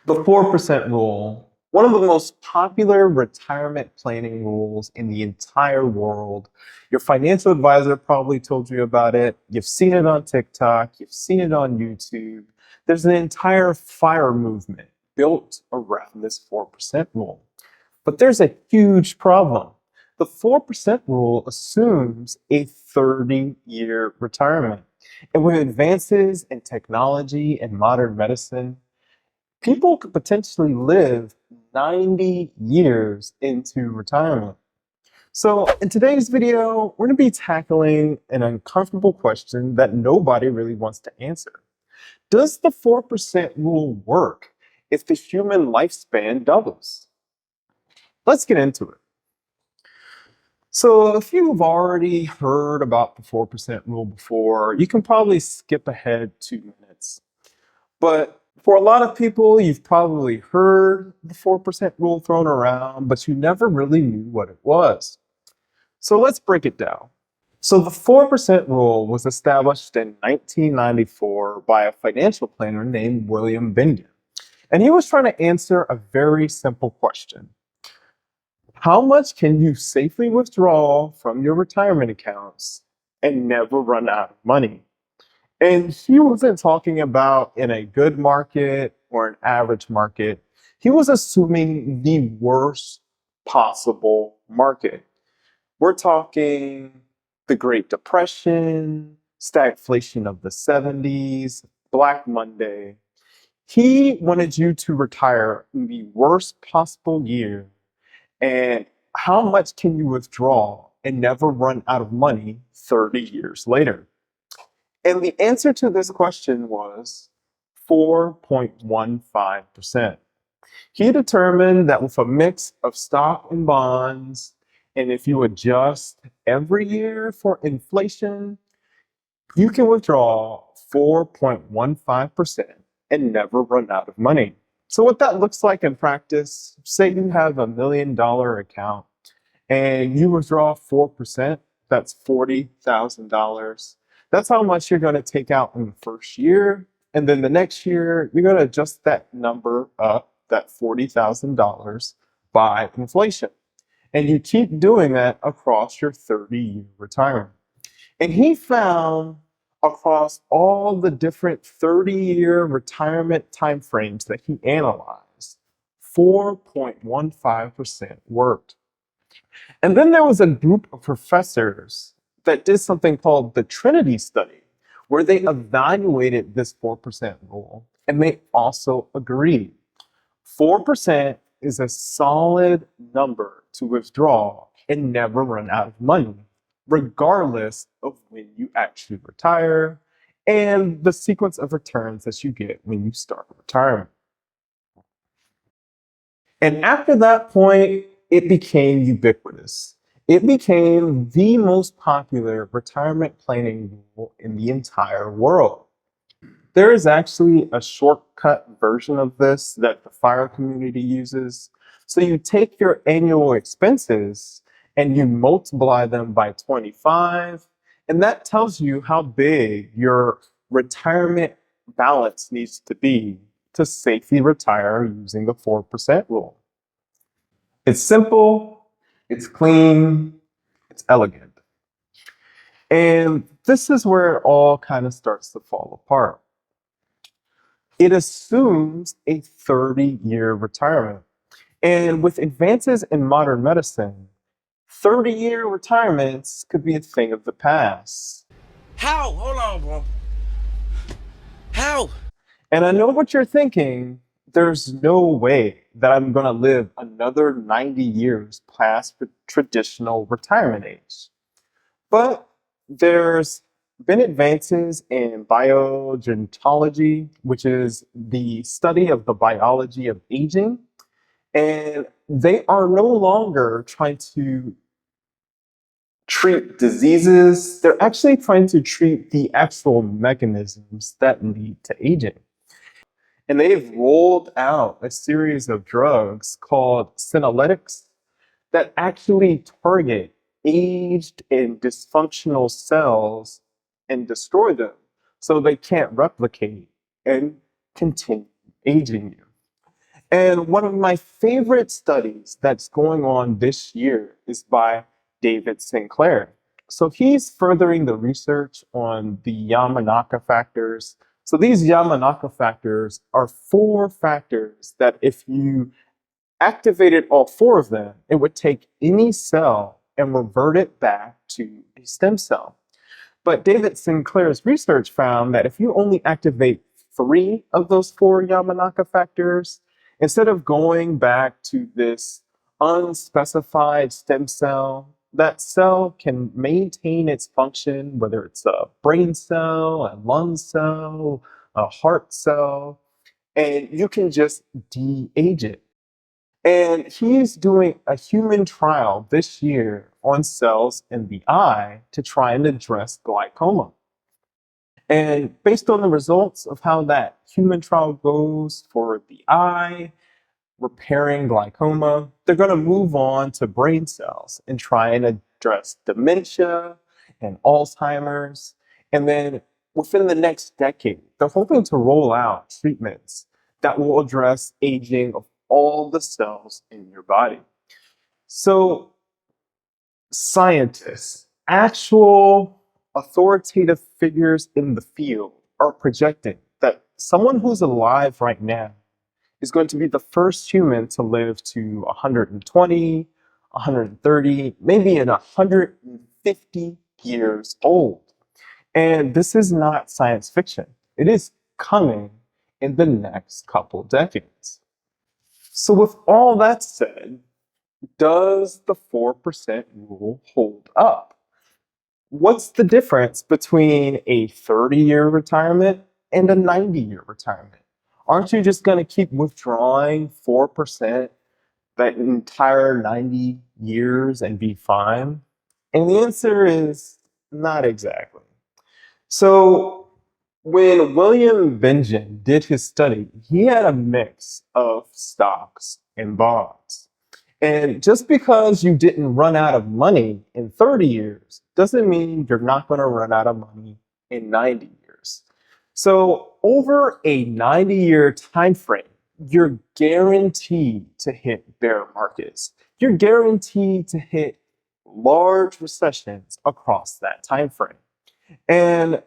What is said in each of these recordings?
The 4% rule, one of the most popular retirement planning rules in the entire world. Your financial advisor probably told you about it. You've seen it on TikTok, you've seen it on YouTube. There's an entire fire movement built around this 4% rule. But there's a huge problem. The 4% rule assumes a 30-year retirement. And with advances in technology and modern medicine, people could potentially live 90 years into retirement. So in today's video, we're going to be tackling an uncomfortable question that nobody really wants to answer. Does the 4% rule work if the human lifespan doubles? Let's get into it. So if you've already heard about the 4% rule before, you can probably skip ahead 2 minutes. But for a lot of people, you've probably heard the 4% rule thrown around, but you never really knew what it was. So let's break it down. So the 4% rule was established in 1994 by a financial planner named William Bengen. And he was trying to answer a very simple question. How much can you safely withdraw from your retirement accounts and never run out of money? And he wasn't talking about in a good market or an average market. He was assuming the worst possible market. We're talking the Great Depression, stagflation of the 70s, Black Monday. He wanted you to retire in the worst possible year. And how much can you withdraw and never run out of money 30 years later? And the answer to this question was 4.15%. He determined that with a mix of stock and bonds, and if you adjust every year for inflation, you can withdraw 4.15% and never run out of money. So what that looks like in practice, say you have $1 million account and you withdraw 4%, that's $40,000. That's how much you're going to take out in the first year. And then the next year, you're going to adjust that number up, that $40,000 by inflation. And you keep doing that across your 30-year retirement. And he found across all the different 30-year retirement timeframes that he analyzed, 4.15% worked. And then there was a group of professors that did something called the Trinity study, where they evaluated this 4% rule, and they also agreed. 4% is a solid number to withdraw and never run out of money, regardless of when you actually retire and the sequence of returns that you get when you start retirement. And after that point, it became ubiquitous. It became the most popular retirement planning rule in the entire world. There is actually a shortcut version of this that the FIRE community uses. So you take your annual expenses and you multiply them by 25, and that tells you how big your retirement balance needs to be to safely retire using the 4% rule. It's simple, it's clean, it's elegant. And this is where it all kind of starts to fall apart. It assumes a 30-year retirement. And with advances in modern medicine, 30-year retirements could be a thing of the past. How? Hold on, bro. How? And I know what you're thinking. There's no way that I'm going to live another 90 years past the traditional retirement age. But there's been advances in biogerontology, which is the study of the biology of aging. And they are no longer trying to treat diseases. They're actually trying to treat the actual mechanisms that lead to aging. And they've rolled out a series of drugs called senolytics that actually target aged and dysfunctional cells and destroy them so they can't replicate and continue aging you. And one of my favorite studies that's going on this year is by David Sinclair. So he's furthering the research on the Yamanaka factors. So these Yamanaka factors are four factors that if you activated all four of them, it would take any cell and revert it back to a stem cell. But David Sinclair's research found that if you only activate three of those four Yamanaka factors, instead of going back to this unspecified stem cell, that cell can maintain its function, whether it's a brain cell, a lung cell, a heart cell, and you can just de-age it. And he's doing a human trial this year on cells in the eye to try and address glaucoma. And based on the results of how that human trial goes for the eye, repairing glaucoma, they're going to move on to brain cells and try and address dementia and Alzheimer's. And then within the next decade, they're hoping to roll out treatments that will address aging of all the cells in your body. So, scientists, actual authoritative figures in the field, are projecting that someone who's alive right now is going to be the first human to live to 120, 130, maybe in 150 years old. And this is not science fiction. It is coming in the next couple decades. So with all that said, does the 4% rule hold up? What's the difference between a 30-year retirement and a 90-year retirement? Aren't you just going to keep withdrawing 4% that entire 90 years and be fine? And the answer is not exactly. So when William Bengen did his study, he had a mix of stocks and bonds. And just because you didn't run out of money in 30 years doesn't mean you're not going to run out of money in 90 years. So over a 90-year time frame, you're guaranteed to hit bear markets. You're guaranteed to hit large recessions across that time frame. And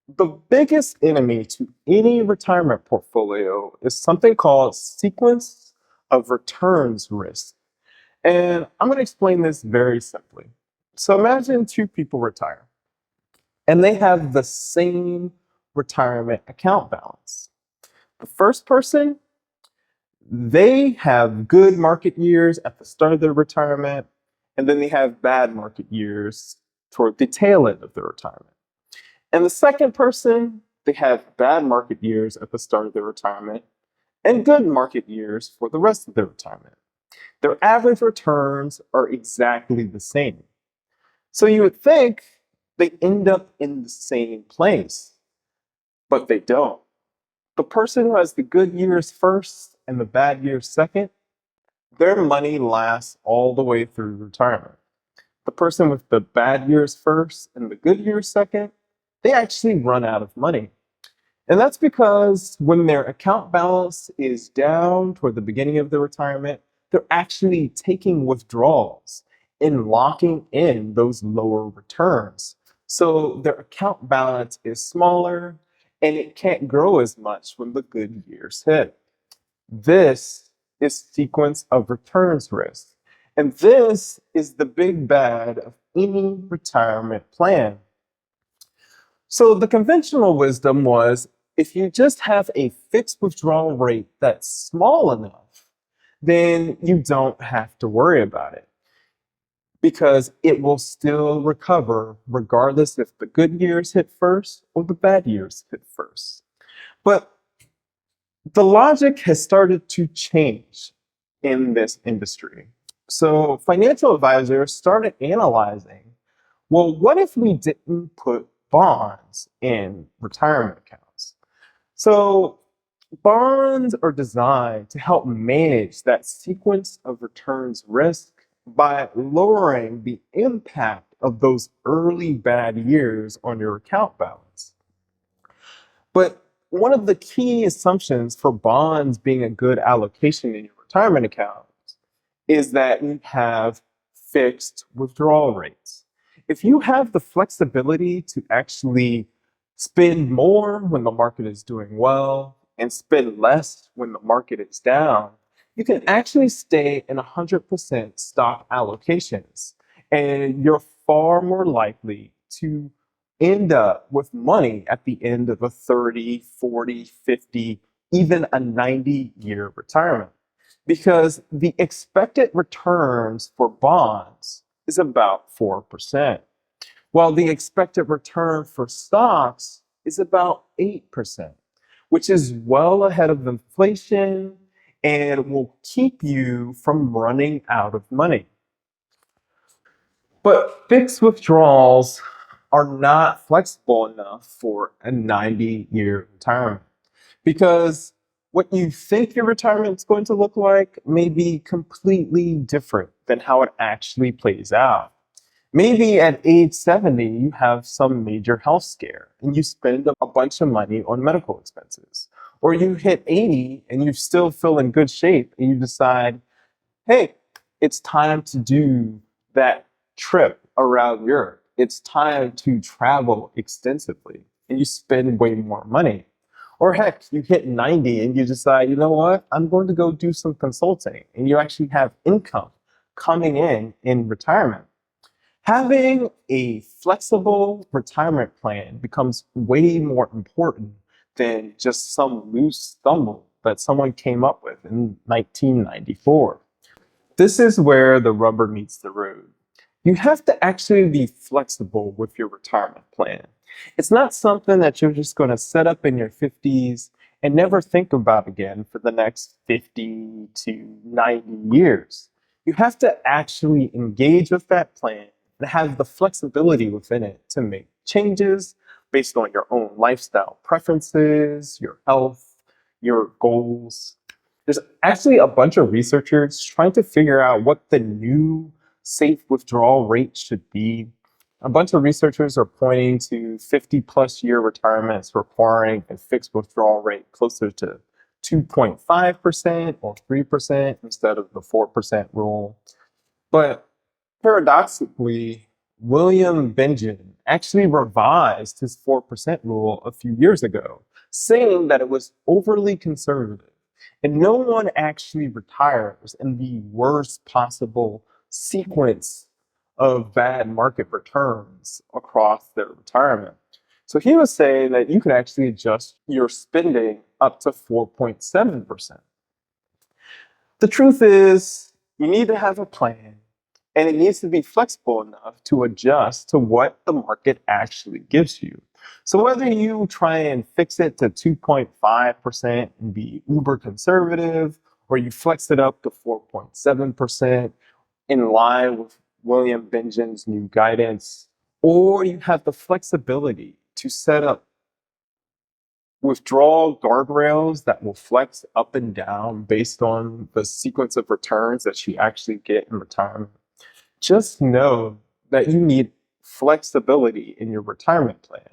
the biggest enemy to any retirement portfolio is something called sequence of returns risk. And I'm going to explain this very simply. So imagine two people retire and they have the same retirement account balance. The first person, they have good market years at the start of their retirement, and then they have bad market years toward the tail end of their retirement. And the second person, they have bad market years at the start of their retirement and good market years for the rest of their retirement. Their average returns are exactly the same. So you would think they end up in the same place, but they don't. The person who has the good years first and the bad years second, their money lasts all the way through retirement. The person with the bad years first and the good years second, they actually run out of money. And that's because when their account balance is down toward the beginning of their retirement, they're actually taking withdrawals and locking in those lower returns. So their account balance is smaller and it can't grow as much when the good years hit. This is sequence of returns risk. And this is the big bad of any retirement plan. So the conventional wisdom was if you just have a fixed withdrawal rate that's small enough, then you don't have to worry about it because it will still recover regardless if the good years hit first or the bad years hit first. But the logic has started to change in this industry. So financial advisors started analyzing, well, what if we didn't put bonds in retirement accounts? So bonds are designed to help manage that sequence of returns risk by lowering the impact of those early bad years on your account balance. But one of the key assumptions for bonds being a good allocation in your retirement account is that you have fixed withdrawal rates. If you have the flexibility to actually spend more when the market is doing well and spend less when the market is down, you can actually stay in 100% stock allocations. And you're far more likely to end up with money at the end of a 30, 40, 50, even a 90-year retirement because the expected returns for bonds is about 4%, while the expected return for stocks is about 8%, which is well ahead of inflation and will keep you from running out of money. But fixed withdrawals are not flexible enough for a 90-year retirement because what you think your retirement is going to look like may be completely different than how it actually plays out. Maybe at age 70, you have some major health scare and you spend a bunch of money on medical expenses. Or you hit 80 and you still feel in good shape and you decide, hey, it's time to do that trip around Europe. It's time to travel extensively and you spend way more money. Or heck, you hit 90 and you decide, you know what, I'm going to go do some consulting and you actually have income coming in retirement. Having a flexible retirement plan becomes way more important than just some loose thumble that someone came up with in 1994. This is where the rubber meets the road. You have to actually be flexible with your retirement plan. It's not something that you're just going to set up in your 50s and never think about again for the next 50 to 90 years. You have to actually engage with that plan and have the flexibility within it to make changes based on your own lifestyle preferences, your health, your goals. There's actually a bunch of researchers trying to figure out what the new safe withdrawal rate should be. A bunch of researchers are pointing to 50 plus year retirements requiring a fixed withdrawal rate closer to 2.5% or 3% instead of the 4% rule. But paradoxically, William Bengen actually revised his 4% rule a few years ago, saying that it was overly conservative. And no one actually retires in the worst possible sequence of bad market returns across their retirement. So he was saying that you can actually adjust your spending up to 4.7%. The truth is, you need to have a plan, and it needs to be flexible enough to adjust to what the market actually gives you. So whether you try and fix it to 2.5% and be uber conservative, or you flex it up to 4.7% in line with William Bengen's new guidance, or you have the flexibility to set up withdrawal guardrails that will flex up and down based on the sequence of returns that you actually get in retirement. Just know that you need flexibility in your retirement plan,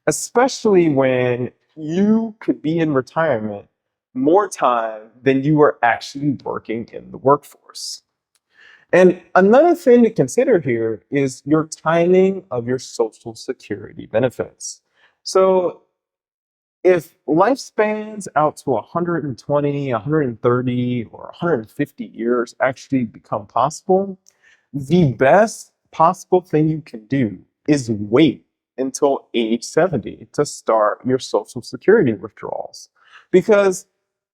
especially when you could be in retirement more time than you are actually working in the workforce. And another thing to consider here is your timing of your Social Security benefits. So if lifespans out to 120, 130, or 150 years actually become possible, the best possible thing you can do is wait until age 70 to start your Social Security withdrawals. Because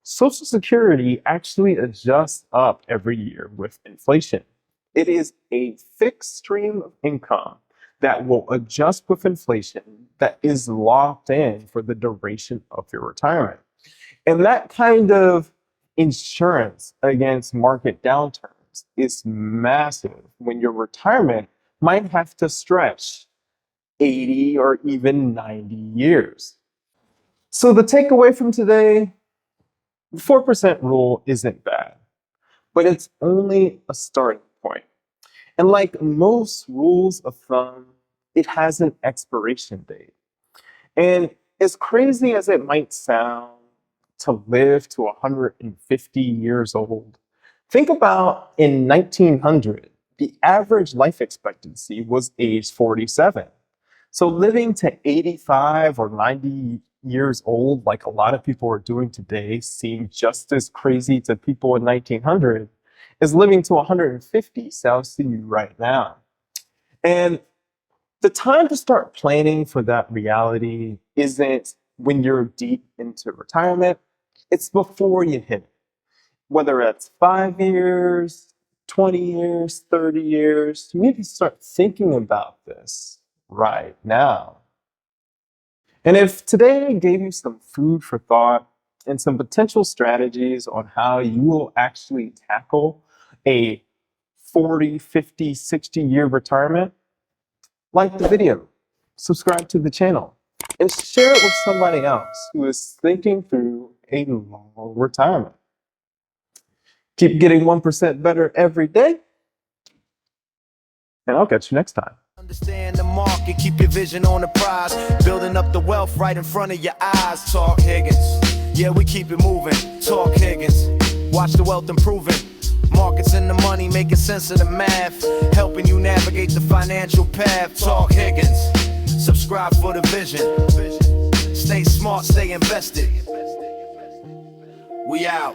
Social Security actually adjusts up every year with inflation. It is a fixed stream of income that will adjust with inflation that is locked in for the duration of your retirement. And that kind of insurance against market downturns is massive when your retirement might have to stretch 80 or even 90 years. So the takeaway from today, the 4% rule isn't bad, but it's only a starting point. And like most rules of thumb, it has an expiration date. And as crazy as it might sound to live to 150 years old, think about in 1900, the average life expectancy was age 47. So living to 85 or 90 years old, like a lot of people are doing today, seemed just as crazy to people in 1900 as living to 150 sounds to you right now. And the time to start planning for that reality isn't when you're deep into retirement, it's before you hit it. Whether it's 5 years, 20 years, 30 years, you need to start thinking about this right now. And if today I gave you some food for thought and some potential strategies on how you will actually tackle a 40, 50, 60-year retirement, like the video, subscribe to the channel, and share it with somebody else who is thinking through a long retirement. Keep getting 1% better every day, and I'll catch you next time. Understand the market, keep your vision on the prize, building up the wealth right in front of your eyes. Talk Higgins, yeah, we keep it moving. Talk Higgins, watch the wealth improving. Markets and the money, making sense of the math, helping you navigate the financial path. Talk Higgins, subscribe for the vision. Stay smart, stay invested. We out.